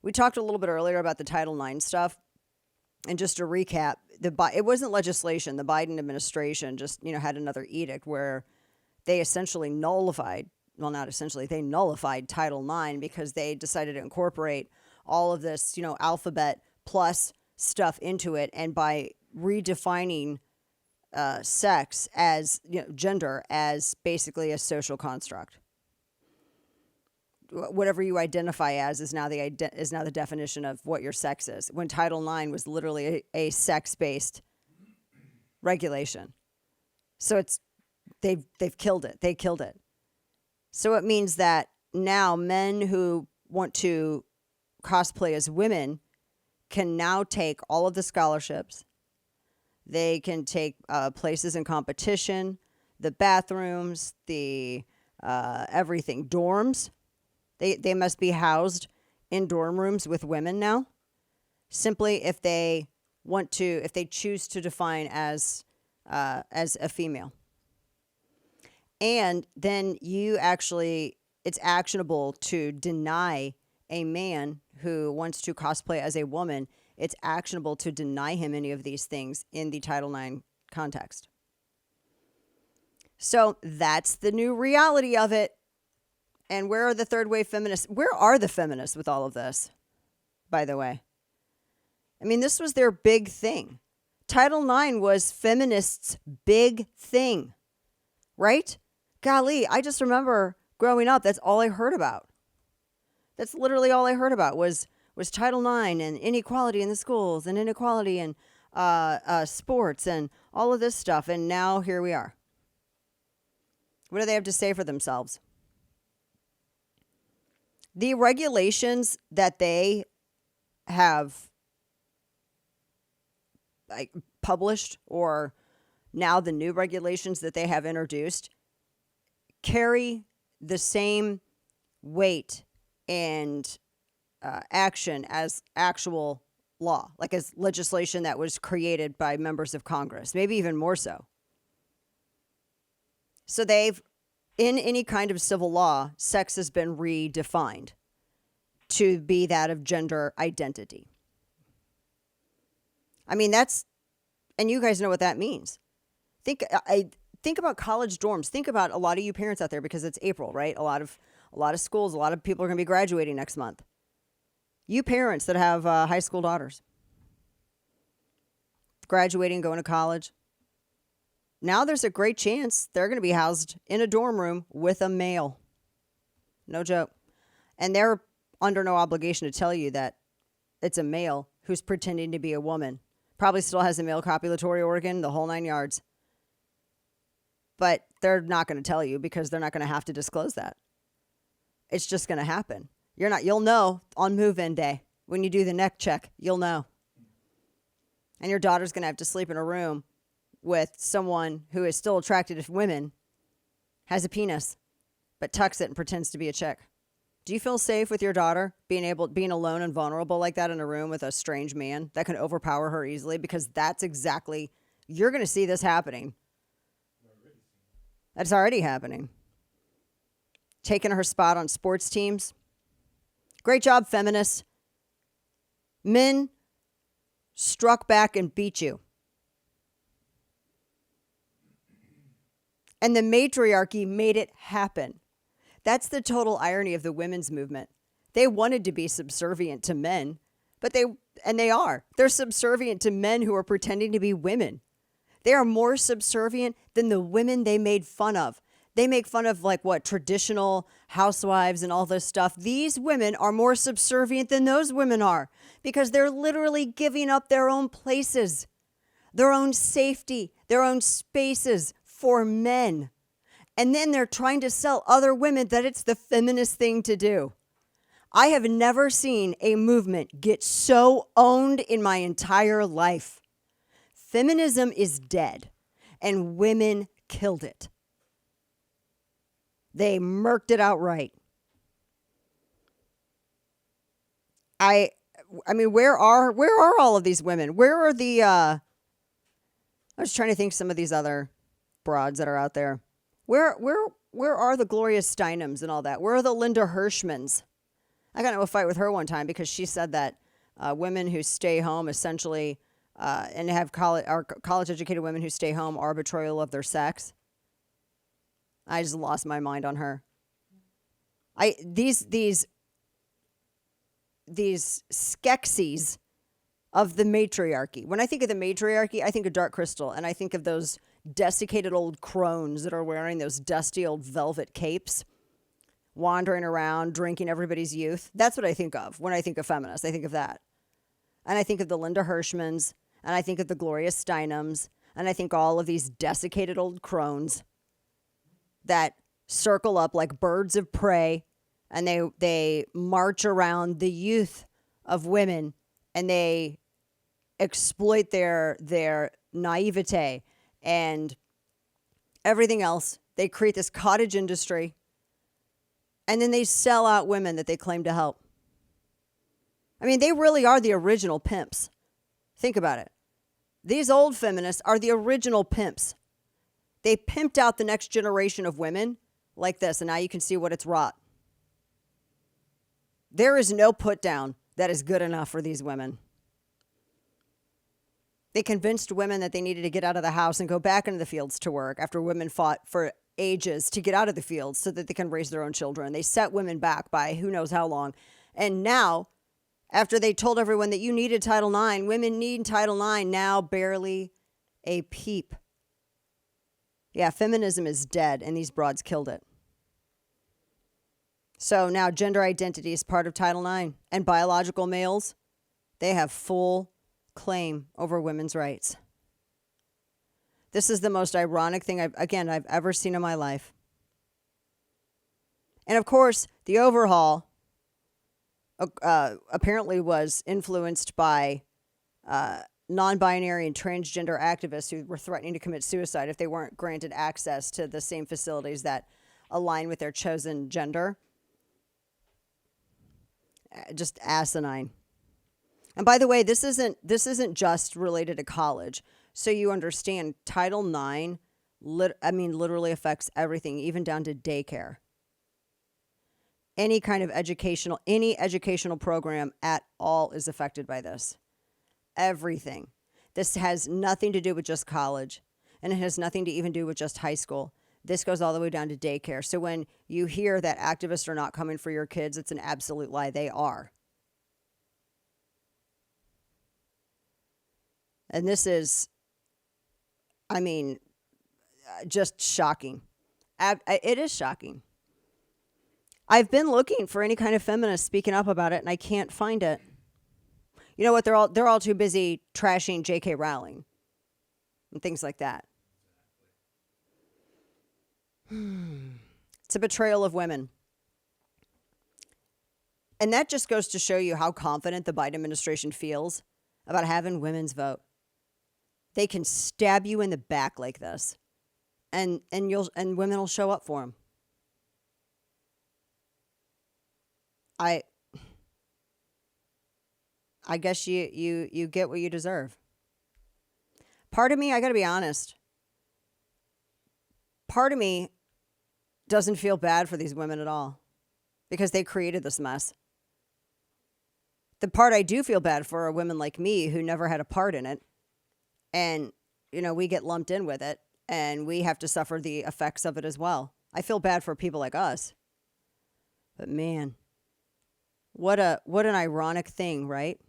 We talked a little bit earlier about the Title IX stuff. And just to recap, it wasn't legislation. The Biden administration just, had another edict where they essentially nullified, well, not essentially, they nullified Title IX because they decided to incorporate all of this, alphabet plus stuff into it. And by redefining sex as, gender as basically a social construct. Whatever you identify as is now the definition of what your sex is. When Title IX was literally a sex-based regulation, so they've killed it. They killed it. So it means that now men who want to cosplay as women can now take all of the scholarships. They can take places in competition, the bathrooms, the everything, dorms. They must be housed in dorm rooms with women now, simply if they choose to define as a female. And then it's actionable to deny a man who wants to cosplay as a woman. It's actionable to deny him any of these things in the Title IX context. So that's the new reality of it. And where are the third wave feminists? Where are the feminists with all of this, by the way? I mean, this was their big thing. Title IX was feminists' big thing, right? Golly, I just remember growing up, that's all I heard about. That's literally all I heard about was Title IX and inequality in the schools and inequality in sports and all of this stuff. And now here we are. What do they have to say for themselves? The regulations that they have published, or now the new regulations that they have introduced, carry the same weight and action as actual law, like as legislation that was created by members of Congress, maybe even more so. So in any kind of civil law, sex has been redefined to be that of gender identity. I mean, and you guys know what that means. Think about college dorms. Think about a lot of you parents out there, because it's April, right? A lot of schools, a lot of people are going to be graduating next month. You parents that have high school daughters graduating, going to college, now there's a great chance they're going to be housed in a dorm room with a male. No joke. And they're under no obligation to tell you that it's a male who's pretending to be a woman. Probably still has a male copulatory organ, the whole 9 yards. But they're not going to tell you because they're not going to have to disclose that. It's just going to happen. You'll know on move-in day. When you do the neck check, you'll know. And your daughter's going to have to sleep in a room with someone who is still attracted to women, has a penis, but tucks it and pretends to be a chick. Do you feel safe with your daughter being alone and vulnerable like that in a room with a strange man that can overpower her easily? Because that's exactly, you're going to see this happening. That's already happening. Taking her spot on sports teams. Great job, feminists. Men struck back and beat you. And the matriarchy made it happen. That's the total irony of the women's movement. They wanted to be subservient to men, but they are. They're subservient to men who are pretending to be women. They are more subservient than the women they made fun of. They make fun of traditional housewives and all this stuff. These women are more subservient than those women are, because they're literally giving up their own places, their own safety, their own spaces for men. And then they're trying to sell other women that it's the feminist thing to do. I have never seen a movement get so owned in my entire life. Feminism is dead, and women killed it. They murked it outright. I mean, where are all of these women? Where are the I was trying to think some of these other broads that are out there. Where are the Gloria Steinems and all that? Where are the Linda Hirschmans? I got into a fight with her one time because she said that women who stay home essentially and have college educated women who stay home are betrayal of their sex. I just lost my mind on her. These Skeksis of the matriarchy. When I think of the matriarchy, I think of Dark Crystal, and I think of those desiccated old crones that are wearing those dusty old velvet capes, wandering around, drinking everybody's youth. That's what I think of when I think of feminists. I think of that. And I think of the Linda Hirschmans, and I think of the Gloria Steinems, and I think all of these desiccated old crones that circle up like birds of prey, and they march around the youth of women, and they exploit their naivete and everything else. They create this cottage industry, and then they sell out women that they claim to help. I mean, they really are the original pimps. Think about it. These old feminists are the original pimps. They pimped out the next generation of women like this, and now you can see what it's wrought. There is no put down that is good enough for these women. They convinced women that they needed to get out of the house and go back into the fields to work after women fought for ages to get out of the fields so that they can raise their own children. They set women back by who knows how long. And now, after they told everyone that you needed Title IX, women need Title IX, now barely a peep. Yeah, feminism is dead, and these broads killed it. So now gender identity is part of Title IX, and biological males, they have full claim over women's rights. This is the most ironic thing I've ever seen in my life. And of course, the overhaul apparently was influenced by non-binary and transgender activists who were threatening to commit suicide if they weren't granted access to the same facilities that align with their chosen gender. Just asinine. And by the way, this isn't just related to college. So you understand, Title IX, literally affects everything, even down to daycare. Any kind of any educational program at all is affected by this. Everything. This has nothing to do with just college, and it has nothing to even do with just high school. This goes all the way down to daycare. So when you hear that activists are not coming for your kids, it's an absolute lie. They are. And this is, just shocking. It is shocking. I've been looking for any kind of feminist speaking up about it, and I can't find it. You know what? They're all too busy trashing J.K. Rowling and things like that. It's a betrayal of women. And that just goes to show you how confident the Biden administration feels about having women's vote. They can stab you in the back like this, and women will show up for them. I guess you get what you deserve. Part of me, I got to be honest, part of me doesn't feel bad for these women at all because they created this mess. The part I do feel bad for are women like me who never had a part in it. And, we get lumped in with it, and we have to suffer the effects of it as well. I feel bad for people like us. But man, what an ironic thing, right?